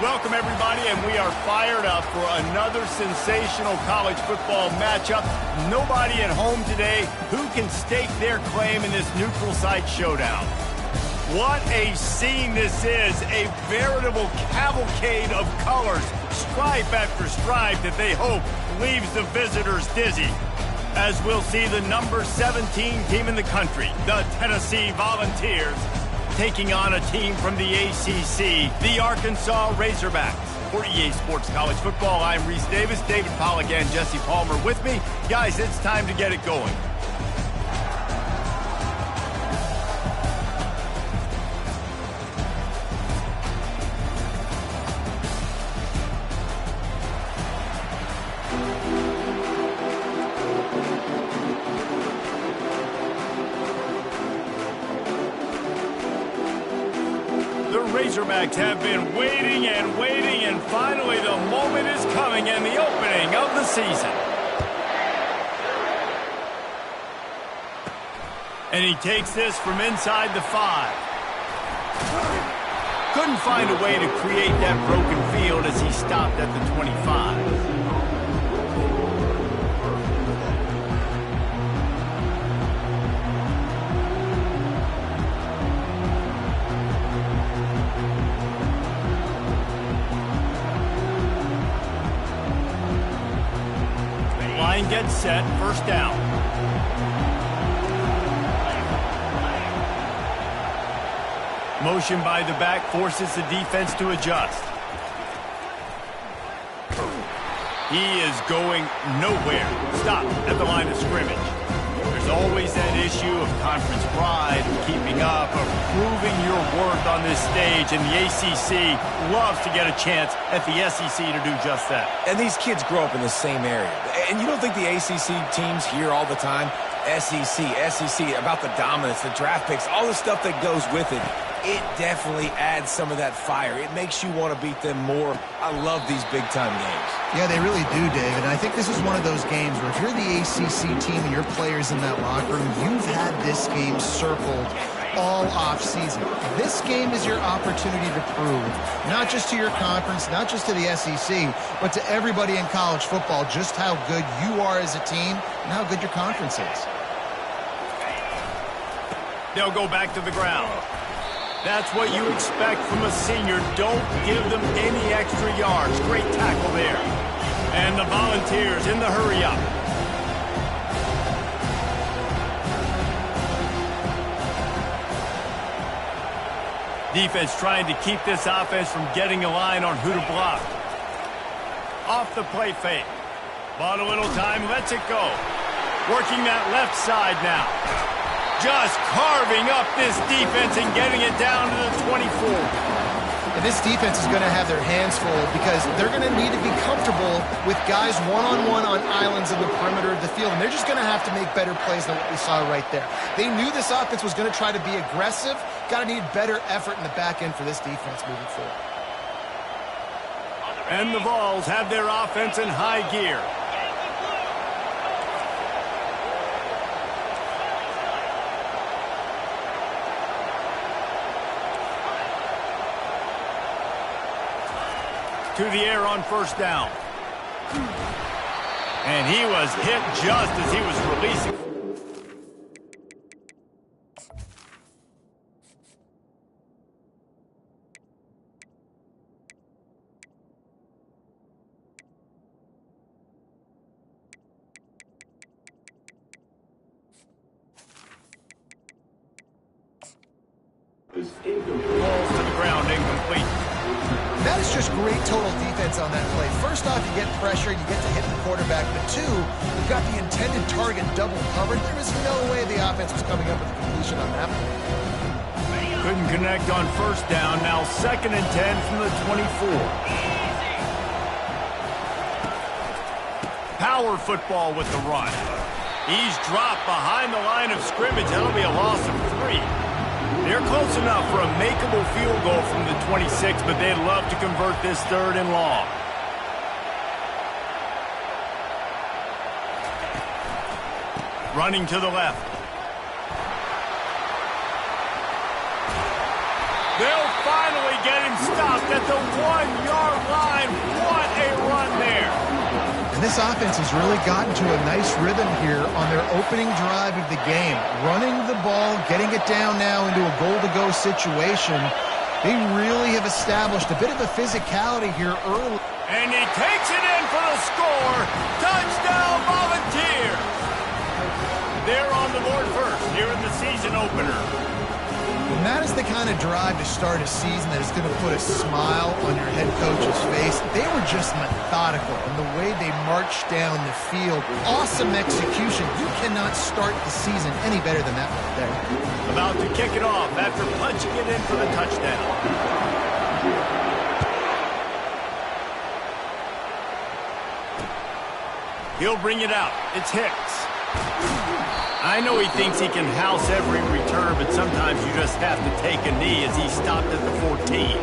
Welcome, everybody, and we are fired up for another sensational college football matchup. Nobody at home today who can stake their claim in this neutral site showdown. What a scene this is, a veritable cavalcade of colors, stripe after stripe that they hope leaves the visitors dizzy. As we'll see the number 17 team in the country, the Tennessee Volunteers, taking on a team from the ACC, the Arkansas Razorbacks. For EA Sports College Football, I'm Reese Davis, David Pollack, and Jesse Palmer with me. Guys, it's time to get it going. Razorbacks have been waiting and waiting, and finally the moment is coming and the opening of the season. And he takes this from inside the 5. Couldn't find a way to create that broken field as he stopped at the 25. Line gets set, first down. Motion by the back forces the defense to adjust. He is going nowhere. Stop at the line of scrimmage. There's always that issue of conference pride, of keeping up, of proving your worth on this stage, and the ACC loves to get a chance at the SEC to do just that. And these kids grow up in the same area. And you don't think the ACC teams hear all the time, SEC, about the dominance, the draft picks, all the stuff that goes with it. It definitely adds some of that fire. It makes you want to beat them more. I love these big-time games. Yeah, they really do, David. I think this is one of those games where if you're the ACC team and your players in that locker room, you've had this game circled all off-season. This game is your opportunity to prove, not just to your conference, not just to the SEC, but to everybody in college football, just how good you are as a team and how good your conference is. They'll go back to the ground. That's what you expect from a senior. Don't give them any extra yards. Great tackle there. And the Volunteers in the hurry-up. Defense trying to keep this offense from getting a line on who to block. Off the play fake. Bought a little time, lets it go. Working that left side now. Just carving up this defense and getting it down to the 24. And this defense is going to have their hands full because they're going to need to be comfortable with guys one-on-one on islands in the perimeter of the field. And they're just going to have to make better plays than what we saw right there. They knew this offense was going to try to be aggressive. Got to need better effort in the back end for this defense moving forward. And the Vols have their offense in high gear. To the air on first down. And he was hit just as he was releasing. Falls to the ground, incomplete. That is just great total defense on that play. First off, you get pressure, you get to hit the quarterback. But two, you've got the intended target double covered. There was no way the offense was coming up with a completion on that play. Couldn't connect on first down. Now 2nd and 10 from the 24. Power football with the run. He's dropped behind the line of scrimmage. That'll be a loss of 3. They're close enough for a makeable field goal from the 26, but they'd love to convert this 3rd and long. Running to the left. They'll finally get him stopped at the 1-yard line. What a run there. And this offense has really gotten to a nice rhythm here on their opening drive of the game. Running the ball, getting it down now into a goal-to-go situation. They really have established a bit of a physicality here early. And he takes it in for the score. Touchdown, Volunteers. They're on the board first here in the season opener. And that is the kind of drive to start a season that is going to put a smile on your head coach's face. They were just methodical in the way they marched down the field. Awesome execution. You cannot start the season any better than that right there. About to kick it off after punching it in for the touchdown. He'll bring it out. It's Hicks. I know he thinks he can house every return, but sometimes you just have to take a knee as he stopped at the 14.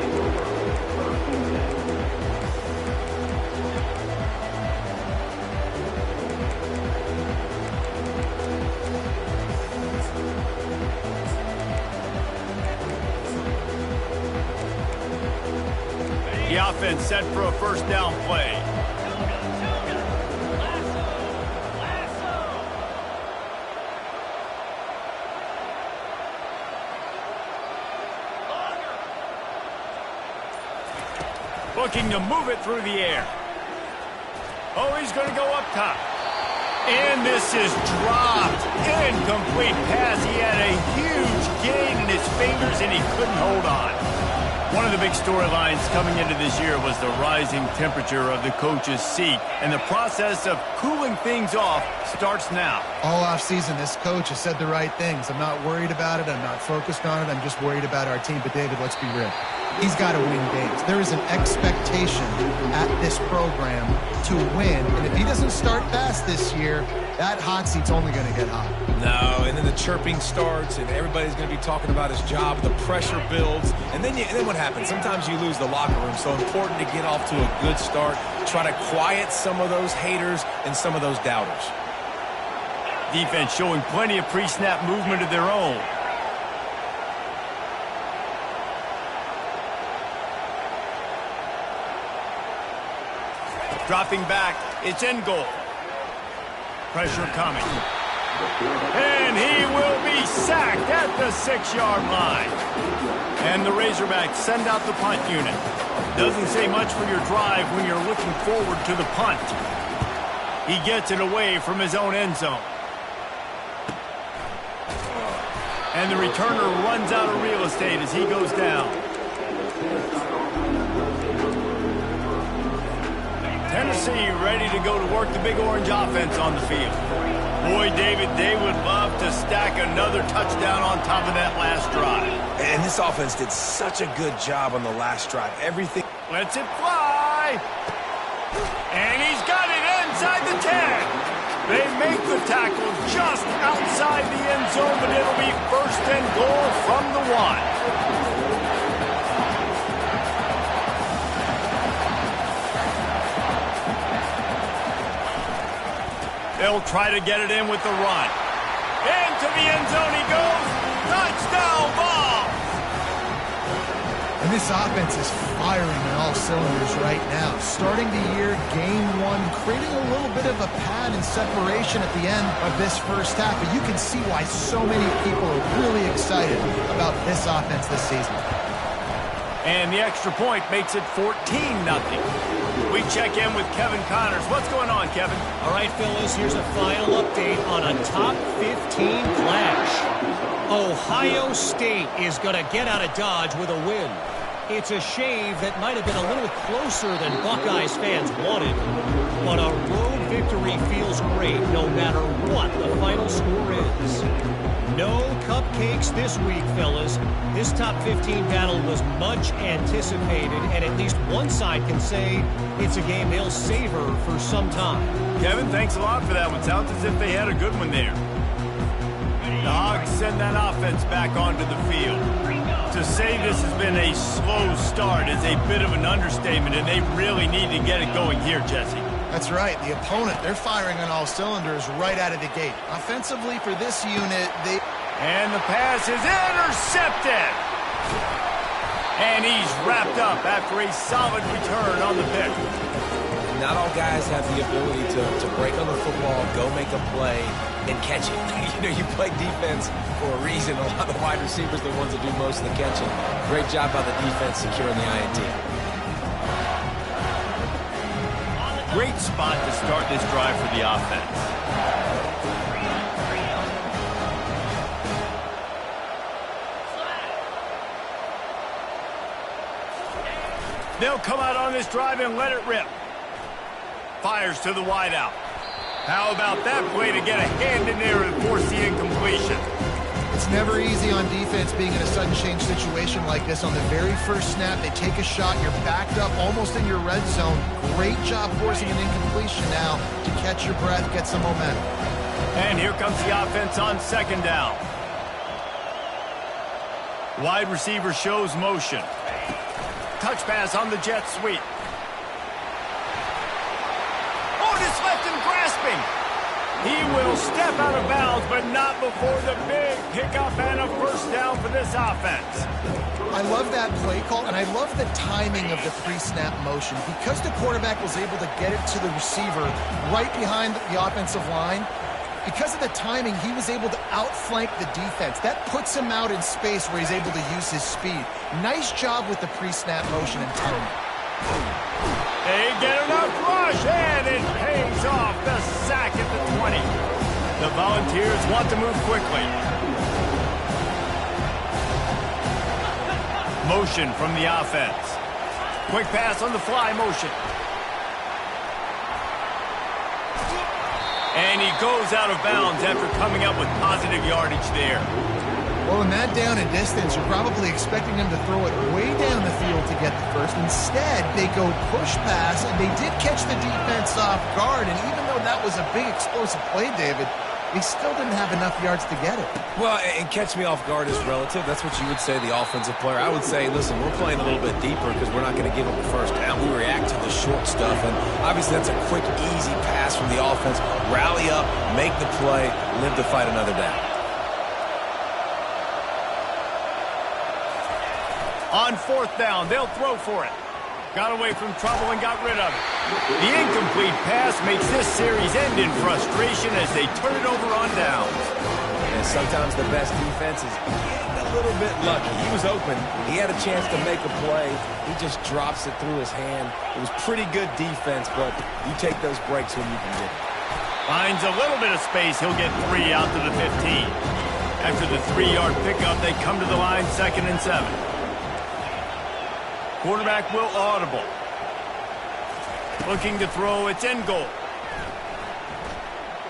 The offense set for a first down play. Looking to move it through the air. Oh, he's going to go up top. And this is dropped. Incomplete pass. He had a huge gain in his fingers, and he couldn't hold on. One of the big storylines coming into this year was the rising temperature of the coach's seat, and the process of cooling things off starts now. All offseason, this coach has said the right things. I'm not worried about it. I'm not focused on it. I'm just worried about our team. But, David, let's be real. He's got to win games. There is an expectation at this program to win. And if he doesn't start fast this year, that hot seat's only going to get hot. No, and then the chirping starts, and everybody's going to be talking about his job. The pressure builds, and then what happens? Sometimes you lose the locker room. So important to get off to a good start. Try to quiet some of those haters and some of those doubters. Defense showing plenty of pre-snap movement of their own. Dropping back, it's in goal. Pressure coming. And he will be sacked at the 6-yard line. And the Razorbacks send out the punt unit. Doesn't say much for your drive when you're looking forward to the punt. He gets it away from his own end zone. And the returner runs out of real estate as he goes down. Tennessee ready to go to work the Big Orange offense on the field. Boy, David, they would love to stack another touchdown on top of that last drive. And this offense did such a good job on the last drive. Everything. Lets it fly. And he's got it inside the 10. They make the tackle just outside the end zone, but it'll be first and goal from the 1. They'll try to get it in with the run. Into the end zone he goes. Touchdown ball. And this offense is firing on all cylinders right now. Starting the year, game 1, creating a little bit of a pad and separation at the end of this first half. But you can see why so many people are really excited about this offense this season. And the extra point makes it 14-0. We check in with Kevin Connors. What's going on, Kevin? All right, fellas, here's a final update on a top 15 clash. Ohio State is going to get out of Dodge with a win. It's a shave that might have been a little closer than Buckeyes fans wanted, but a road victory feels great no matter what the final score is. No cupcakes this week, fellas. This top 15 battle was much anticipated, and at least one side can say it's a game they'll savor for some time. Kevin, thanks a lot for that one. Sounds as if they had a good one there. The Hogs send that offense back onto the field. To say this has been a slow start is a bit of an understatement, and they really need to get it going here, Jesse. That's right. The opponent, they're firing on all cylinders right out of the gate. Offensively for this unit, they... And the pass is intercepted. And he's wrapped up after a solid return on the pick. Not all guys have the ability to break on the football, go make a play, and catch it. You play defense for a reason. A lot of wide receivers are the ones that do most of the catching. Great job by the defense securing the INT. Great spot to start this drive for the offense. They'll come out on this drive and let it rip. Fires to the wideout. How about that play to get a hand in there and force the incompletion? It's never easy on defense being in a sudden change situation like this. On the very first snap, they take a shot. You're backed up almost in your red zone. Great job forcing an incompletion now to catch your breath, get some momentum. And here comes the offense on second down. Wide receiver shows motion. Touch pass on the jet sweep. Otis left him grasping. He will step out of bounds, but not before the big pickup and a first down for this offense. I love that play call, and I love the timing of the pre-snap motion. Because the quarterback was able to get it to the receiver right behind the offensive line, because of the timing, he was able to outflank the defense. That puts him out in space where he's able to use his speed. Nice job with the pre-snap motion and timing. They get enough rush, and it pays off. The sack at the 20. The Volunteers want to move quickly. Motion from the offense. Quick pass on the fly motion. And he goes out of bounds after coming up with positive yardage there. Well, in that down and distance, you're probably expecting him to throw it way down the field to get the first. Instead, they go push pass, and they did catch the defense off guard. And even though that was a big explosive play, David, they still didn't have enough yards to get it. Well, and catch me off guard is relative. That's what you would say, the offensive player. I would say, listen, we're playing a little bit deeper because we're not going to give up the first down. We react to the short stuff, and obviously that's a quick, easy pass from the offense. Rally up, make the play, live to fight another down. On fourth down, they'll throw for it. Got away from trouble and got rid of it. The incomplete pass makes this series end in frustration as they turn it over on downs. And sometimes the best defense is getting a little bit lucky. He was open. He had a chance to make a play. He just drops it through his hand. It was pretty good defense, but you take those breaks when you can get it. Finds a little bit of space. He'll get 3 out to the 15. After the 3-yard pickup, they come to the line 2nd and 7. Quarterback will audible. Looking to throw, it's in goal.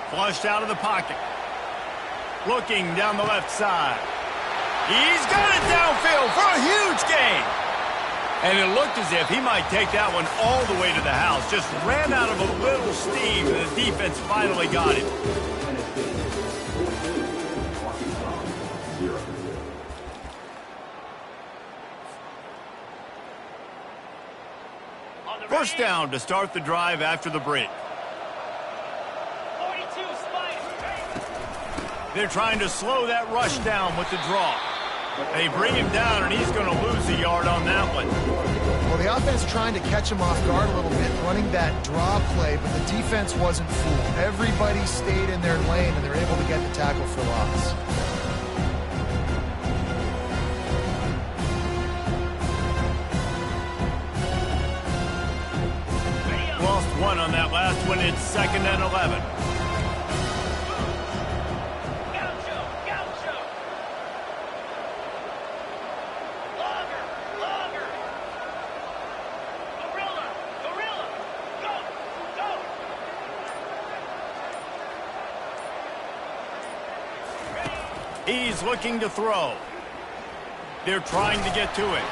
Flushed out of the pocket. Looking down the left side. He's got it downfield for a huge gain. And it looked as if he might take that one all the way to the house. Just ran out of a little steam, and the defense finally got him. First down to start the drive after the break. 42, They're trying to slow that rush down with the draw. They bring him down, and he's going to lose a yard on that one. Well, the offense trying to catch him off guard a little bit, running that draw play, but the defense wasn't fooled. Everybody stayed in their lane, and they're able to get the tackle for loss. Lost one on that last one. It's 2nd and 11. Gaucho. Longer. Gorilla. Go. He's looking to throw. They're trying to get to it.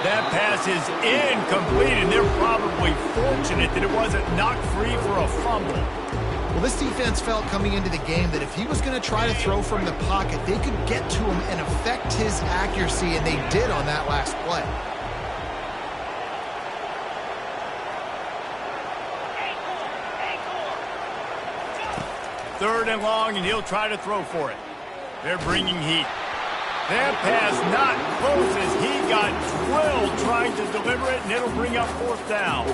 That pass is incomplete, and they're probably fortunate that it wasn't knocked free for a fumble. Well, this defense felt coming into the game that if he was going to try to throw from the pocket, they could get to him and affect his accuracy, and they did on that last play. Third and long, and he'll try to throw for it. They're bringing heat. That pass not close as he got to deliver it, and it'll bring up fourth down.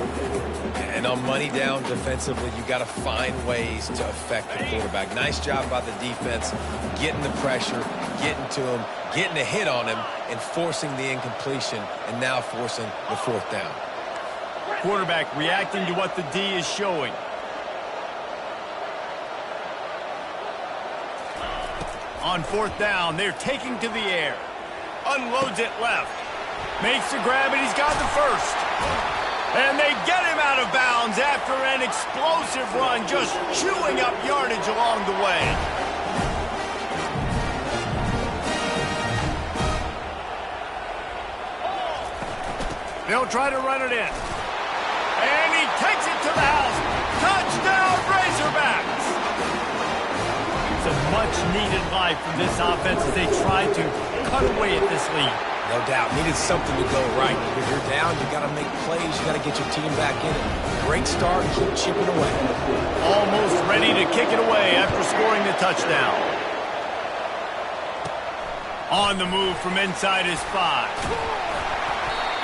And on money down defensively, you got to find ways to affect the quarterback. Nice job by the defense, getting the pressure, getting to him, getting a hit on him, and forcing the incompletion, and now forcing the fourth down. Quarterback reacting to what the D is showing. On fourth down, they're taking to the air. Unloads it left. Makes the grab, and he's got the first. And they get him out of bounds after an explosive run, just chewing up yardage along the way. They'll try to run it in. And he takes it to the house. Touchdown, Razorbacks! It's a much-needed life from this offense as they try to cut away at this lead. No doubt, needed something to go right. If you're down, you got to make plays. You got to get your team back in it. Great start, keep chipping away. Almost ready to kick it away after scoring the touchdown. On the move from inside his 5.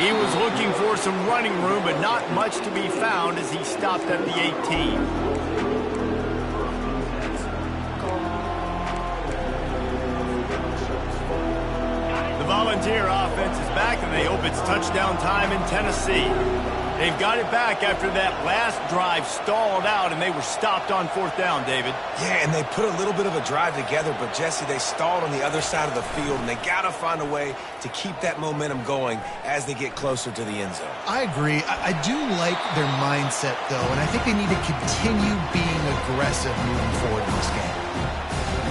He was looking for some running room, but not much to be found as he stopped at the 18. Volunteer offense is back, and they hope it's touchdown time in Tennessee. They've got it back after that last drive stalled out, and they were stopped on fourth down, David. Yeah, and they put a little bit of a drive together, but, Jesse, they stalled on the other side of the field, and they got to find a way to keep that momentum going as they get closer to the end zone. I agree. I do like their mindset, though, and I think they need to continue being aggressive moving forward in this game.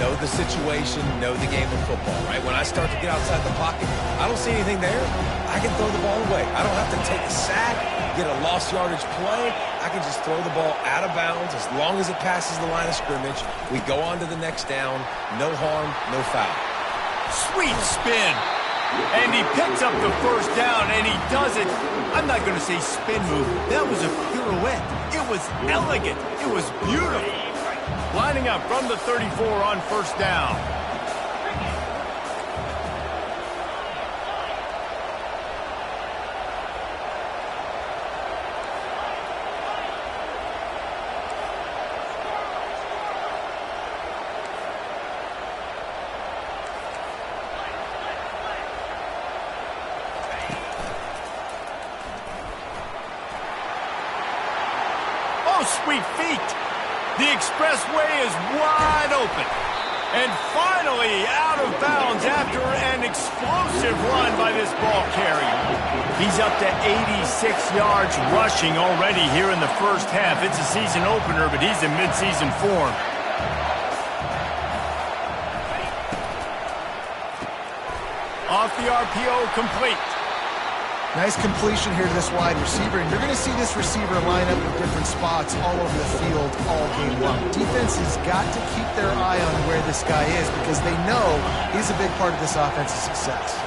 Know the situation, know the game of football, right? When I start to get outside the pocket, I don't see anything there. I can throw the ball away. I don't have to take a sack, get a lost yardage play. I can just throw the ball out of bounds as long as it passes the line of scrimmage. We go on to the next down. No harm, no foul. Sweet spin. And he picks up the first down, and he does it. I'm not going to say spin move. That was a pirouette. It was elegant. It was beautiful. Lining up from the 34 on first down. Oh, sweet feet. The expressway is wide open. And finally out of bounds after an explosive run by this ball carrier. He's up to 86 yards rushing already here in the first half. It's a season opener, but he's in midseason form. Off the RPO, complete. Nice completion here to this wide receiver, and you're going to see this receiver line up in different spots all over the field all game long. Defense has got to keep their eye on where this guy is because they know he's a big part of this offense's success.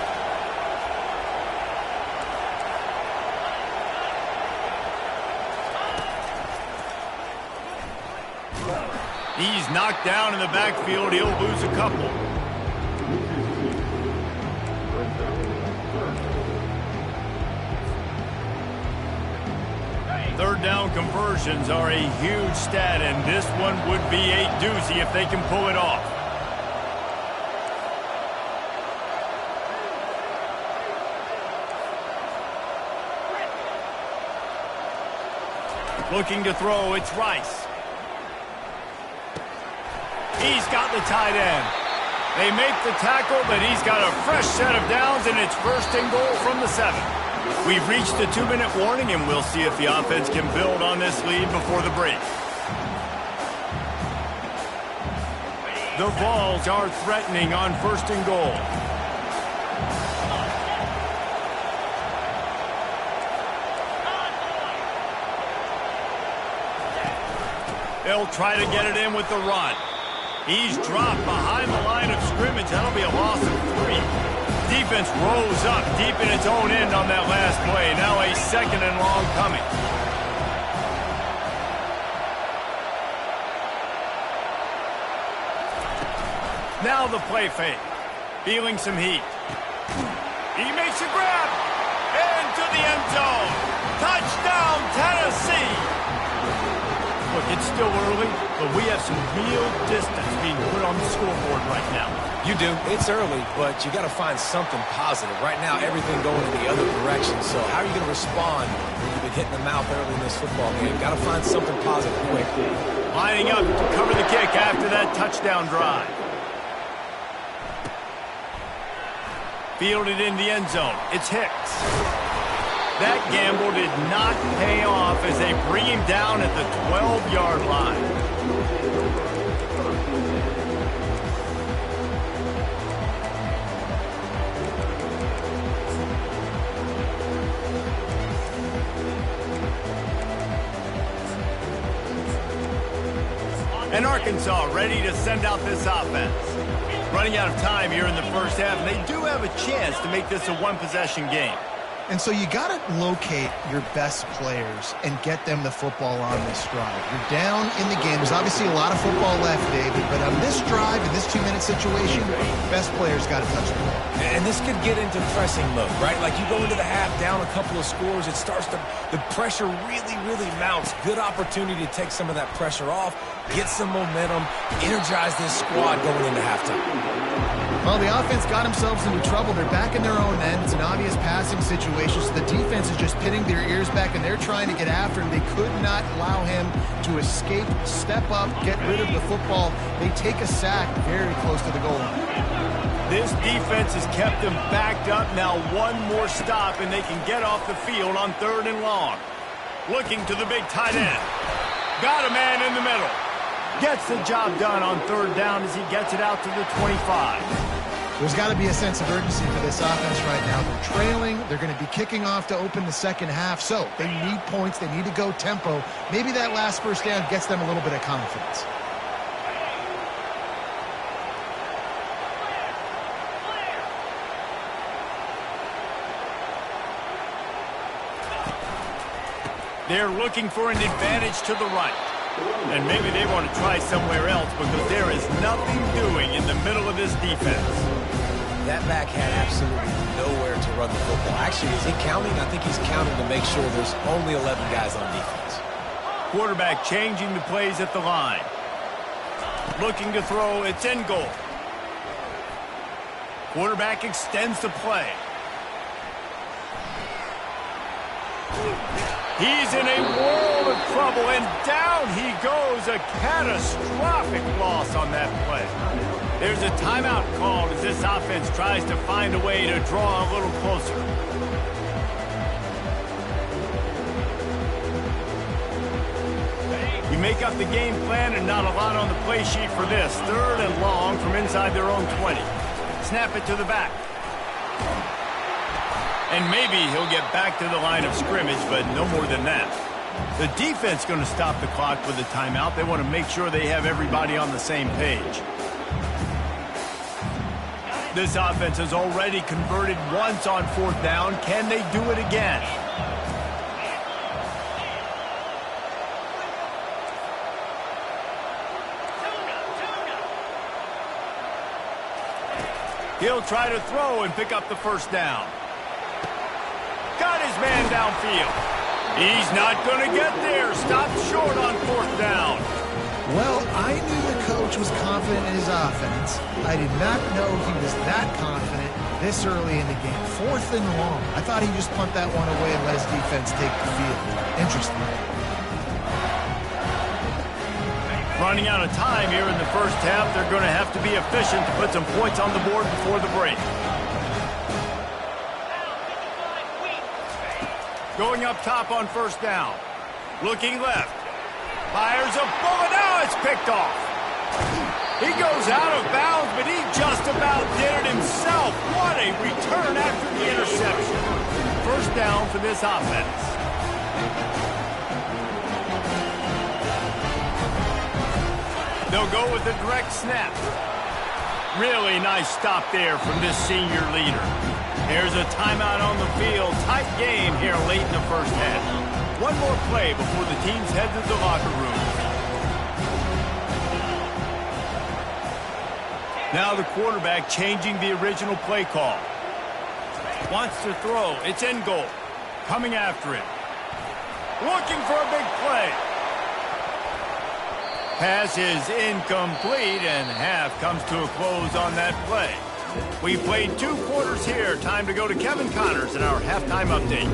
He's knocked down in the backfield. He'll lose a couple. Third down conversions are a huge stat, and this one would be a doozy if they can pull it off. Looking to throw, it's Rice. He's got the tight end. They make the tackle, but he's got a fresh set of downs, and it's first and goal from the 7. We've reached the 2-minute warning, and we'll see if the offense can build on this lead before the break. The Vols are threatening on first and goal. They'll try to get it in with the run. He's dropped behind the line of scrimmage. That'll be a loss of 3. Defense rose up deep in its own end on that last play. Now a second and long coming. Now the play fake. Feeling some heat. He makes a grab. And to the end zone. Touchdown, Tennessee. Look, it's still early, but we have some real distance being put on the scoreboard right now. You do. It's early, but you got to find something positive. Right now, everything going in the other direction. So how are you going to respond when you've been hitting the mouth early in this football game? Got to find something positive quick. Lining up to cover the kick after that touchdown drive. Fielded in the end zone. It's Hicks. That gamble did not pay off as they bring him down at the 12-yard line. And Arkansas ready to send out this offense. Running out of time here in the first half, and they do have a chance to make this a one-possession game. And so you got to locate your best players and get them the football on this drive. You're down in the game. There's obviously a lot of football left, David, but on this drive, in this 2-minute situation, best players got to touch the ball. And this could get into pressing mode, right? Like you go into the half down a couple of scores, it starts to, the pressure really, really mounts. Good opportunity to take some of that pressure off, get some momentum, energize this squad going into halftime. Well, the offense got themselves into trouble. They're back in their own end. It's an obvious passing situation, so the defense is just pinning their ears back, and they're trying to get after him. They could not allow him to escape, step up, get rid of the football. They take a sack very close to the goal line. This defense has kept them backed up. Now one more stop, and they can get off the field on 3rd and long. Looking to the big tight end. Got a man in the middle. Gets the job done on 3rd down as he gets it out to the 25. There's got to be a sense of urgency for this offense right now. They're trailing. They're going to be kicking off to open the second half. So they need points. They need to go tempo. Maybe that last first down gets them a little bit of confidence. They're looking for an advantage to the right. And maybe they want to try somewhere else because there is nothing doing in the middle of this defense. That back had absolutely nowhere to run the football. Actually, is he counting? I think he's counting to make sure there's only 11 guys on defense. Quarterback changing the plays at the line. Looking to throw. It's in goal. Quarterback extends the play. He's in a world of trouble, and down he goes. A catastrophic loss on that play. There's a timeout called as this offense tries to find a way to draw a little closer. You make up the game plan and not a lot on the play sheet for this. 3rd and long from inside their own 20. Snap it to the back. And maybe he'll get back to the line of scrimmage, but no more than that. The defense going to stop the clock with a timeout. They want to make sure they have everybody on the same page. This offense has already converted once on 4th down. Can they do it again? He'll try to throw and pick up the 1st down. Got his man downfield. He's not going to get there. Stopped short on 4th down. Well, I knew the coach was confident in his offense. I did not know he was that confident this early in the game. 4th and long. I thought he'd just punt that one away and let his defense take the field. Interesting. Running out of time here in the first half. They're going to have to be efficient to put some points on the board before the break. Going up top on 1st down. Looking left. Fires a bullet. Now it's picked off. He goes out of bounds, but he just about did it himself. What a return after the interception. 1st down for this offense. They'll go with a direct snap. Really nice stop there from this senior leader. There's a timeout on the field. Tight game here late in the first half. One more play before the teams head to the locker room. Now the quarterback changing the original play call. Wants to throw. It's in goal. coming after it. Looking for a big play. Pass is incomplete, and half comes to a close on that play. We played 2 quarters here. Time to go to Kevin Connors in our halftime update.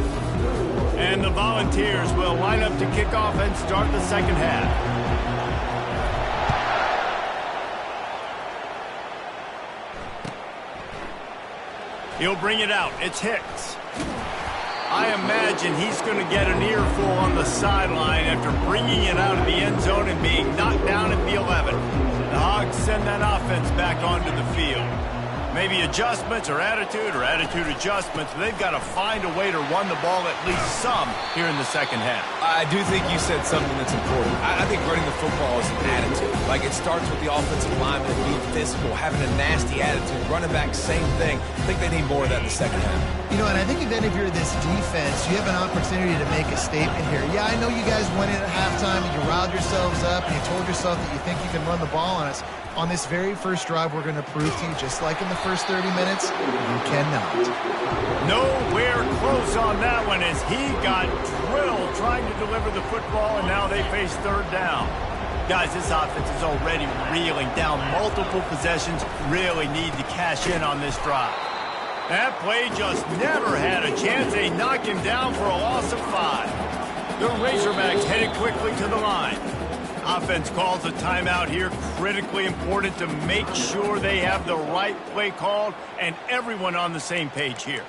And the Volunteers will line up to kick off and start the second half. He'll bring it out. It's Hicks. I imagine he's going to get an earful on the sideline after bringing it out of the end zone and being knocked down at the 11. The Hogs send that offense back onto the field. Maybe adjustments or attitude adjustments. They've got to find a way to run the ball at least some here in the second half. I do think you said something that's important. I think running the football is an attitude. Like, it starts with the offensive lineman being physical, having a nasty attitude. Running back, same thing. I think they need more of that in the second half. You know, and I think even if you're this defense, you have an opportunity to make a statement here. Yeah, I know you guys went in at halftime and you riled yourselves up and you told yourself that you think you can run the ball on us. On this very first drive, we're going to prove to you, just like in the first 30 minutes, you cannot. Nowhere close on that one as he got drilled trying to deliver the football, and now they face third down. Guys, this offense is already reeling down multiple possessions. Really need to cash in on this drive. That play just never had a chance. They knock him down for a loss of 5. The Razorbacks headed quickly to the line. Offense calls a timeout here. Critically important to make sure they have the right play called and everyone on the same page here.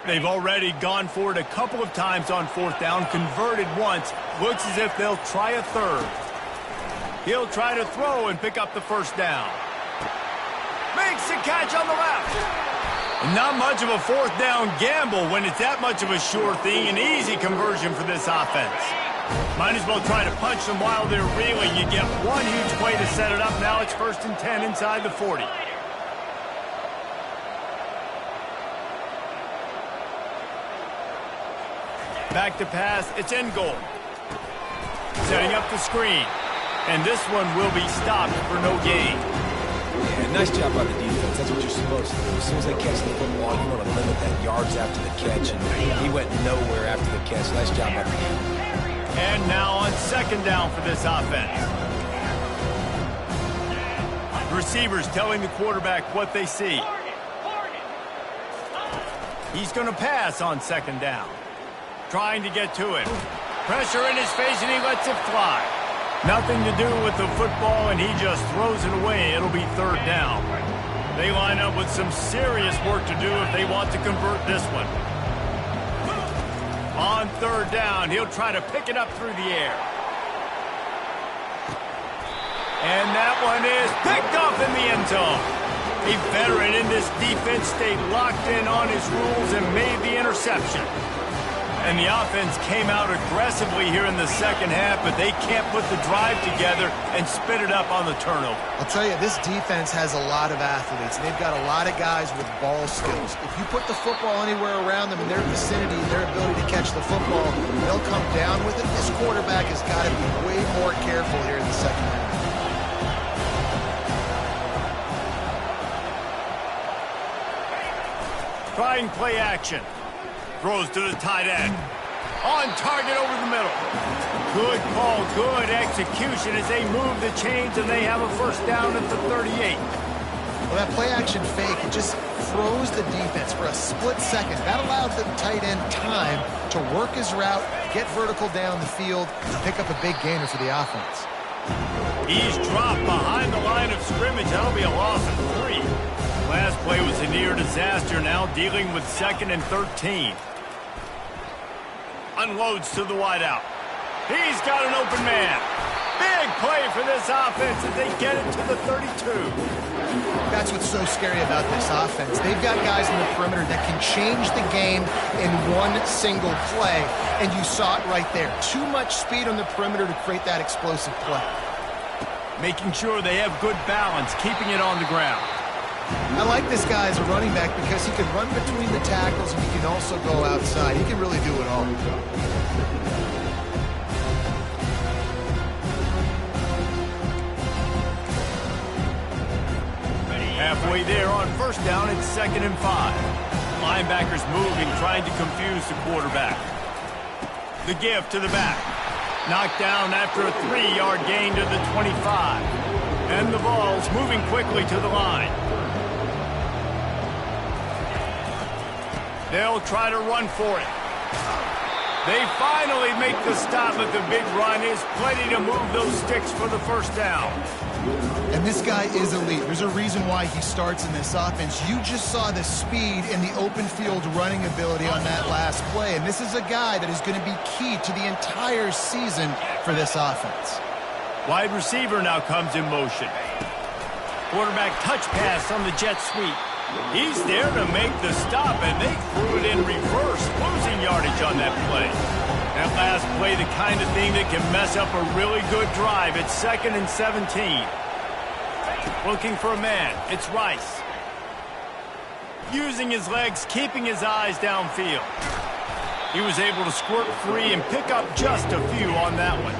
They've already gone for it a couple of times on fourth down, converted once. Looks as if they'll try a third. He'll try to throw and pick up the first down. Makes the catch on the left. Not much of a fourth down gamble when it's that much of a sure thing. An easy conversion for this offense. Might as well try to punch them while they're reeling. You get one huge play to set it up. Now it's 1st and 10 inside the 40. Back to pass, it's in goal. Setting up the screen. And this one will be stopped for no gain. Yeah, nice job by the defense. That's what you're supposed to do. As soon as they catch the football, you want to limit that yards after the catch. And he went nowhere after the catch. Nice job by the defense. And now on second down for this offense. Receivers telling the quarterback what they see. He's going to pass on second down. Trying to get to it. Pressure in his face, and he lets it fly. Nothing to do with the football, and he just throws it away. It'll be third down. They line up with some serious work to do if they want to convert this one. On third down, he'll try to pick it up through the air. And that one is picked up in the end zone. A veteran in this defense stayed locked in on his rules and made the interception. And the offense came out aggressively here in the second half, but they can't put the drive together and spit it up on the turnover. I'll tell you, this defense has a lot of athletes, and they've got a lot of guys with ball skills. If you put the football anywhere around them in their vicinity, their ability to catch the football, they'll come down with it. This quarterback has got to be way more careful here in the second half. Trying play action. Throws to the tight end. On target over the middle. Good call, good execution as they move the chains and they have a first down at the 38. Well, that play action fake, it just froze the defense for a split second. That allowed the tight end time to work his route, get vertical down the field, and pick up a big gainer for the offense. He's dropped behind the line of scrimmage. That'll be a loss of 3. Last play was a near disaster, now dealing with 2nd and 13. Unloads to the wideout. He's got an open man. Big play for this offense as they get it to the 32. That's what's so scary about this offense. They've got guys in the perimeter that can change the game in one single play, and you saw it right there. Too much speed on the perimeter to create that explosive play. Making sure they have good balance, keeping it on the ground. I like this guy as a running back because he can run between the tackles and he can also go outside. He can really do it all. Halfway there on first down, it's 2nd and 5. Linebackers moving, trying to confuse the quarterback. The give to the back. Knocked down after a 3-yard gain to the 25. And the ball's moving quickly to the line. They'll try to run for it. They finally make the stop, but the big run is plenty to move those sticks for the first down. And this guy is elite. There's a reason why he starts in this offense. You just saw the speed and the open field running ability on that last play. And this is a guy that is going to be key to the entire season for this offense. Wide receiver now comes in motion. Quarterback touch pass on the jet sweep. He's there to make the stop, and they threw it in reverse, losing yardage on that play. That last play, the kind of thing that can mess up a really good drive. It's 2nd and 17. Looking for a man. It's Rice. Using his legs, keeping his eyes downfield. He was able to squirt free and pick up just a few on that one.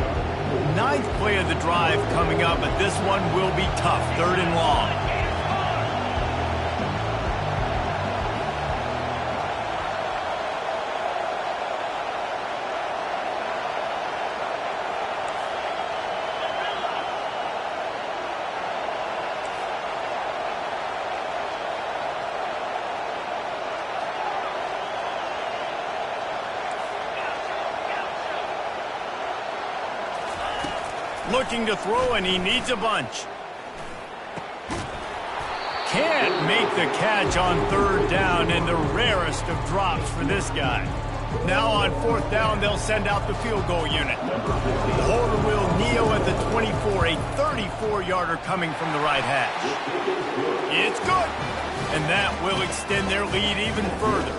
9th play of the drive coming up, but this one will be tough. 3rd and long. Looking to throw, and he needs a bunch. Can't make the catch on 3rd down, and the rarest of drops for this guy. Now on 4th down, they'll send out the field goal unit. The holder will kneel at the 24, a 34-yarder coming from the right hash. It's good, and that will extend their lead even further.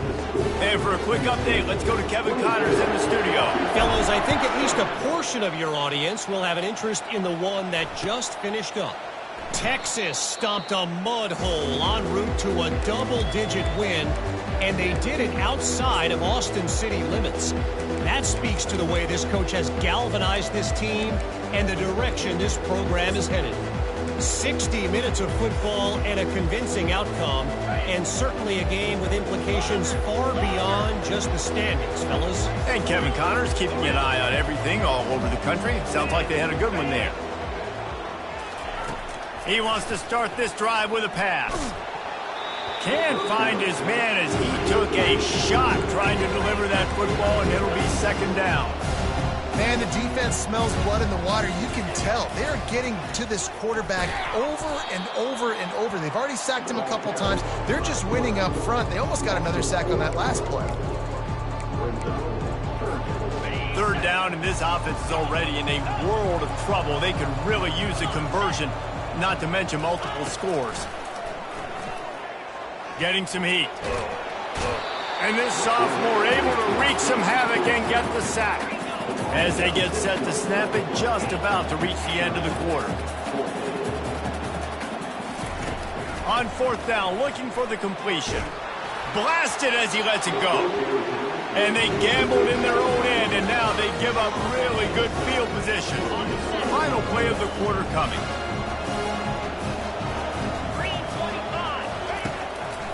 And for a quick update, let's go to Kevin Connors in the studio. Fellas, I think at least a portion of your audience will have an interest in the one that just finished up. Texas stomped a mud hole en route to a double-digit win, and they did it outside of Austin city limits. That speaks to the way this coach has galvanized this team and the direction this program is headed. 60 minutes of football and a convincing outcome, and certainly a game with implications far beyond just the standings, fellas. And Kevin Connors keeping an eye on everything all over the country. Sounds like they had a good one there. He wants to start this drive with a pass. Can't find his man as he took a shot trying to deliver that football, and it'll be 2nd down. Man, the defense smells blood in the water. You can tell. They're getting to this quarterback over and over and over. They've already sacked him a couple times. They're just winning up front. They almost got another sack on that last play. 3rd down, and this offense is already in a world of trouble. They could really use a conversion, not to mention multiple scores. Getting some heat. And this sophomore able to wreak some havoc and get the sack. As they get set to snap it, just about to reach the end of the quarter. On 4th down, looking for the completion. Blasted as he lets it go. And they gambled in their own end, and now they give up really good field position. Final play of the quarter coming.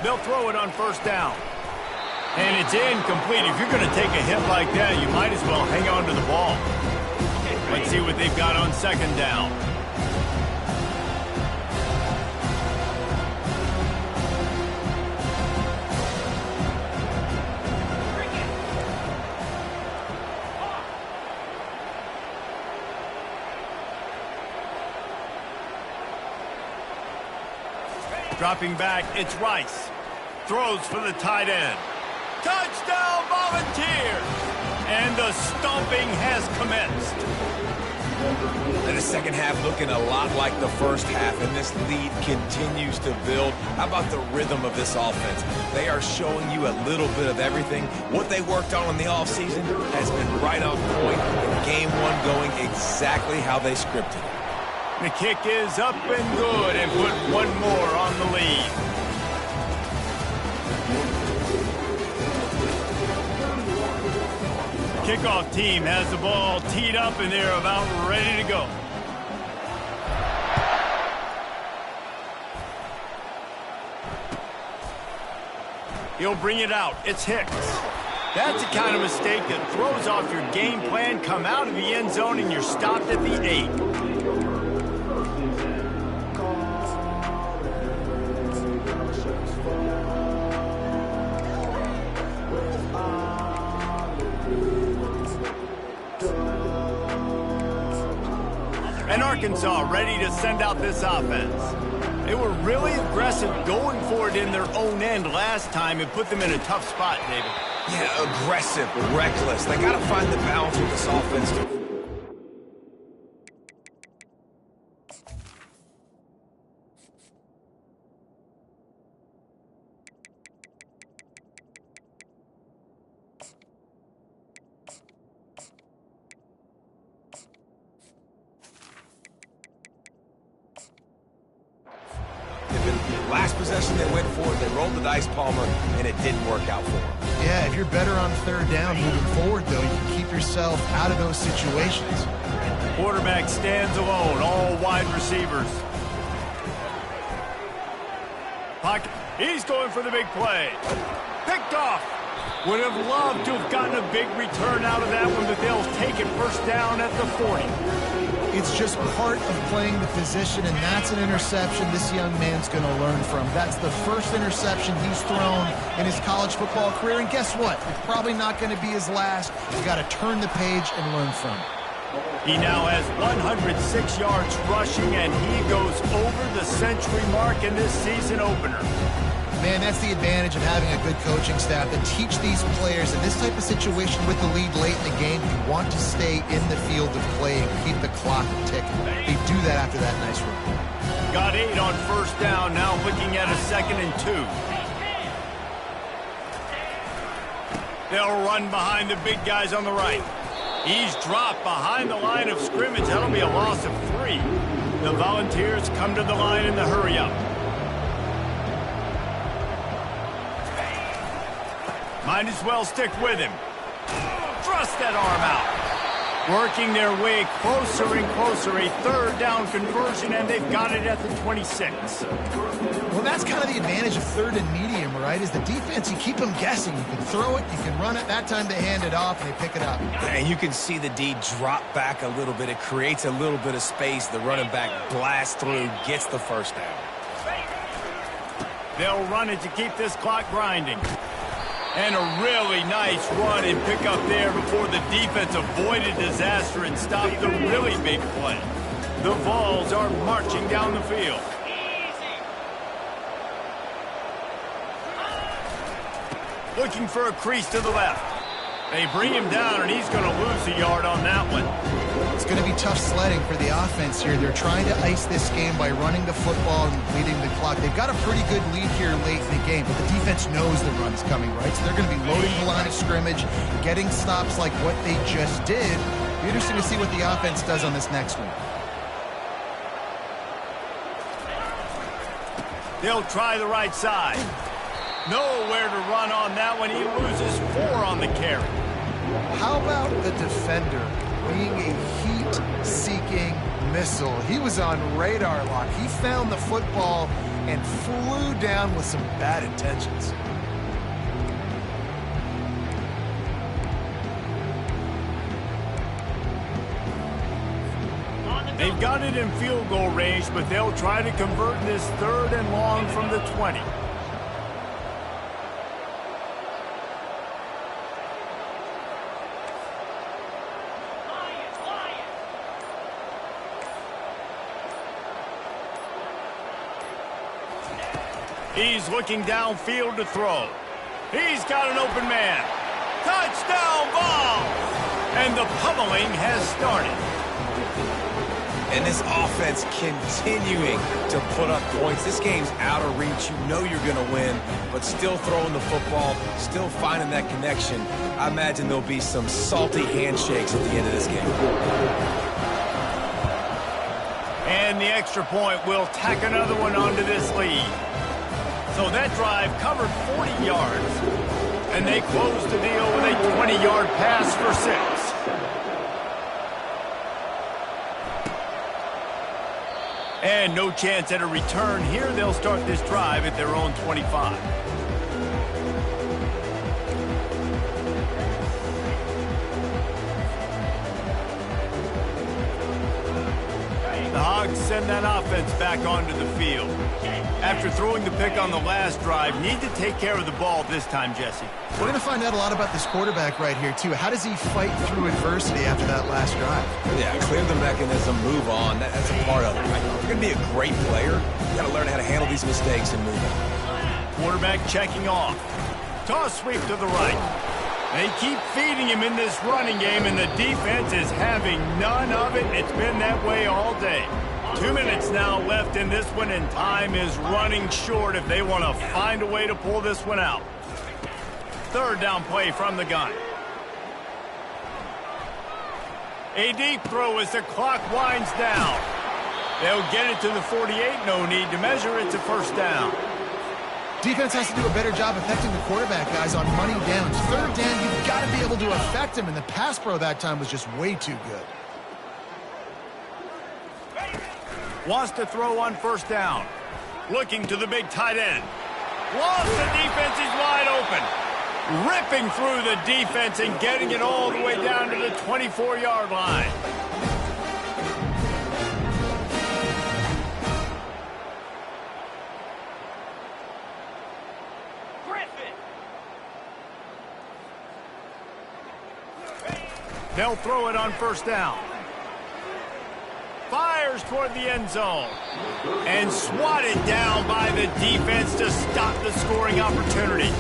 They'll throw it on 1st down. And it's incomplete. If you're going to take a hit like that, you might as well hang on to the ball. Let's see what they've got on 2nd down. Dropping back, it's Rice. Throws for the tight end. Touchdown, Volunteers! And the stomping has commenced. And the second half looking a lot like the first half, and this lead continues to build. How about the rhythm of this offense? They are showing you a little bit of everything. What they worked on in the offseason has been right on point, and game one going exactly how they scripted. The kick is up and good and put one more on the lead. Kickoff team has the ball teed up and they're about ready to go. He'll bring it out. It's Hicks. That's the kind of mistake that throws off your game plan. Come out of the end zone and you're stopped at the 8. And Arkansas ready to send out this offense. They were really aggressive going for it in their own end last time and put them in a tough spot, David. Yeah, aggressive, reckless. They got to find the balance with this offense. Last possession they went for it, they rolled the dice, Palmer, and it didn't work out for them. Yeah, if you're better on third down moving forward, though, you can keep yourself out of those situations. Quarterback stands alone, all wide receivers. Pocket. He's going for the big play. Picked off. Would have loved to have gotten a big return out of that one, but they'll take it first down at the 40. It's just part of playing the position, and that's an interception this young man's going to learn from. That's the first interception he's thrown in his college football career, and guess what? It's probably not going to be his last. You got to turn the page and learn from it. He now has 106 yards rushing, and he goes over the century mark in this season opener. Man, that's the advantage of having a good coaching staff that teach these players in this type of situation with the lead late in the game. You want to stay in the field of play and keep the clock ticking. They do that after that nice run. Got 8 on first down, now looking at a 2nd and 2. They'll run behind the big guys on the right. He's dropped behind the line of scrimmage. That'll be a loss of 3. The Volunteers come to the line in the hurry-up. Might as well stick with him. Thrust that arm out. Working their way closer and closer. A third down conversion, and they've got it at the 26. Well, that's kind of the advantage of third and medium, right? Is the defense, you keep them guessing. You can throw it, you can run it. That time they hand it off, and they pick it up. And you can see the D drop back a little bit. It creates a little bit of space. The running back blasts through, gets the first down. They'll run it to keep this clock grinding. And a really nice run and pick up there before the defense avoided disaster and stopped the really big play. The Vols are marching down the field. Looking for a crease to the left. They bring him down, and he's going to lose a yard on that one. It's going to be tough sledding for the offense here. They're trying to ice this game by running the football and leading the clock. They've got a pretty good lead here late in the game, but the defense knows the run's coming, right? So they're going to be loading the line of scrimmage, getting stops like what they just did. It'll be interesting to see what the offense does on this next one. They'll try the right side. Nowhere to run on that one. He loses 4 on the carry. How about the defender being a heat-seeking missile? He was on radar lock. He found the football and flew down with some bad intentions. They've got it in field goal range, but they'll try to convert this 3rd and long from the 20. He's looking downfield to throw. He's got an open man. Touchdown ball! And the pummeling has started. And this offense continuing to put up points. This game's out of reach. You know you're going to win, but still throwing the football, still finding that connection. I imagine there'll be some salty handshakes at the end of this game. And the extra point will tack another one onto this lead. So that drive covered 40 yards. And they close the deal with a 20-yard pass for 6. And no chance at a return here. They'll start this drive at their own 25. The Hogs send that offense back onto the field. After throwing the pick on the last drive, need to take care of the ball this time, Jesse. We're going to find out a lot about this quarterback right here, too. How does he fight through adversity after that last drive? Yeah, clear the mechanism, move on. That's a part of it. Right? If you're going to be a great player, you got to learn how to handle these mistakes and move on. Quarterback checking off. Toss sweep to the right. They keep feeding him in this running game, and the defense is having none of it. It's been that way all day. 2 minutes now left in this one, and time is running short if they want to find a way to pull this one out. Third down play from the gun. A deep throw as the clock winds down. They'll get it to the 48. No need to measure. It's a first down. Defense has to do a better job affecting the quarterback, guys, on money downs. Third down, you've got to be able to affect him, and the pass pro that time was just way too good. Wants to throw on first down. Looking to the big tight end. Lost the defense, he's wide open. Ripping through the defense and getting it all the way down to the 24-yard line. They'll throw it on first down. Fires toward the end zone. And swatted down by the defense to stop the scoring opportunity.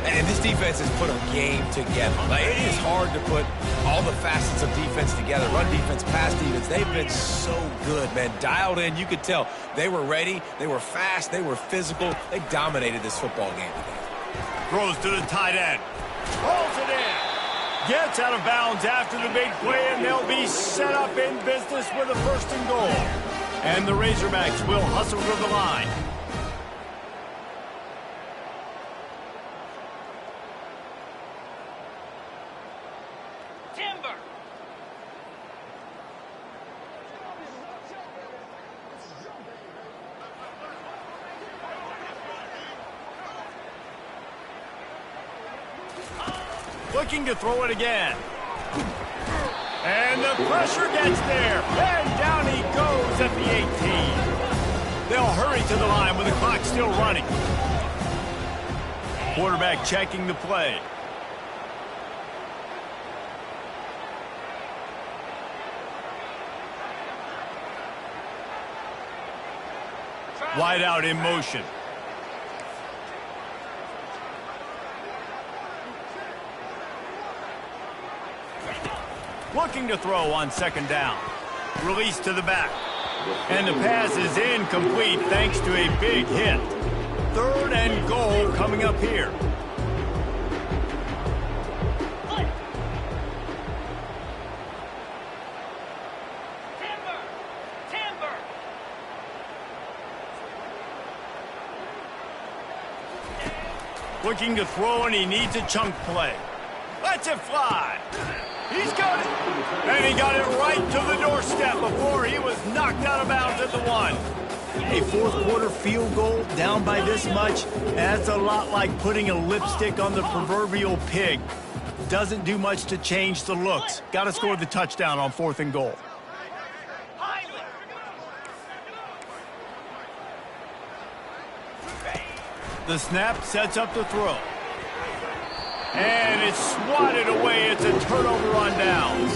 And this defense has put a game together. Like, it is hard to put all the facets of defense together. Run defense, pass defense. They've been so good, man. Dialed in. You could tell they were ready. They were fast. They were physical. They dominated this football game today. Throws to the tight end. Rolls it in. Gets out of bounds after the big play, and they'll be set up in business with a first and goal. And the Razorbacks will hustle to the line. Timber. Looking to throw it again. And the pressure gets there. And down he goes at the 18. They'll hurry to the line with the clock still running. Quarterback checking the play. Wide out in motion. Looking to throw on second down. Release to the back. And the pass is incomplete thanks to a big hit. Third and goal coming up here. Timber. Timber. Looking to throw, and he needs a chunk play. Lets it fly. He's got it. And he got it right to the doorstep before he was knocked out of bounds at the 1. A fourth quarter field goal down by this much, that's a lot like putting a lipstick on the proverbial pig. Doesn't do much to change the looks. Got to score the touchdown on 4th and goal. The snap sets up the throw. And it's swatted away. It's a turnover on downs.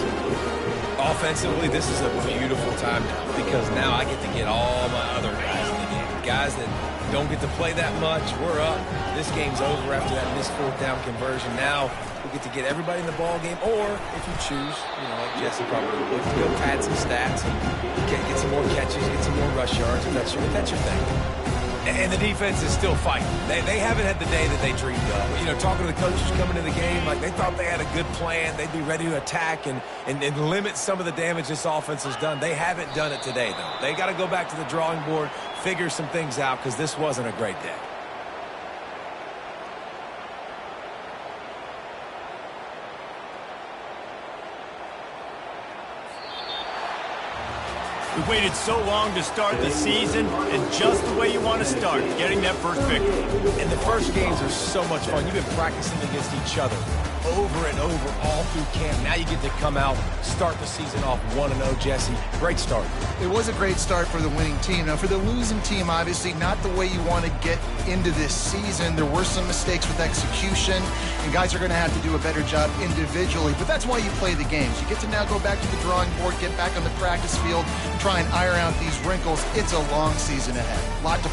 Offensively, this is a beautiful time now because now I get to get all my other guys in the game. Guys that don't get to play that much. We're up. This game's over after that missed 4th down conversion. Now we get to get everybody in the ball game, or if you choose, like Jesse probably would, go pad some stats and get some more catches, get some more rush yards if that's your thing. And the defense is still fighting. They haven't had the day that they dreamed of. You know, talking to the coaches coming to the game, like they thought they had a good plan. They'd be ready to attack and limit some of the damage this offense has done. They haven't done it today, though. They got to go back to the drawing board, figure some things out, because this wasn't a great day. We waited so long to start the season, and just the way you want to start, getting that first victory. And the first games are so much fun. You've been practicing against each other over and over all through camp. Now you get to come out, start the season off 1-0, Jesse. Great start. It was a great start for the winning team. Now, for the losing team, obviously not the way you want to get into this season. There were some mistakes with execution, and guys are going to have to do a better job individually. But that's why you play the games. You get to now go back to the drawing board, get back on the practice field, try and iron out these wrinkles. It's a long season ahead. A lot to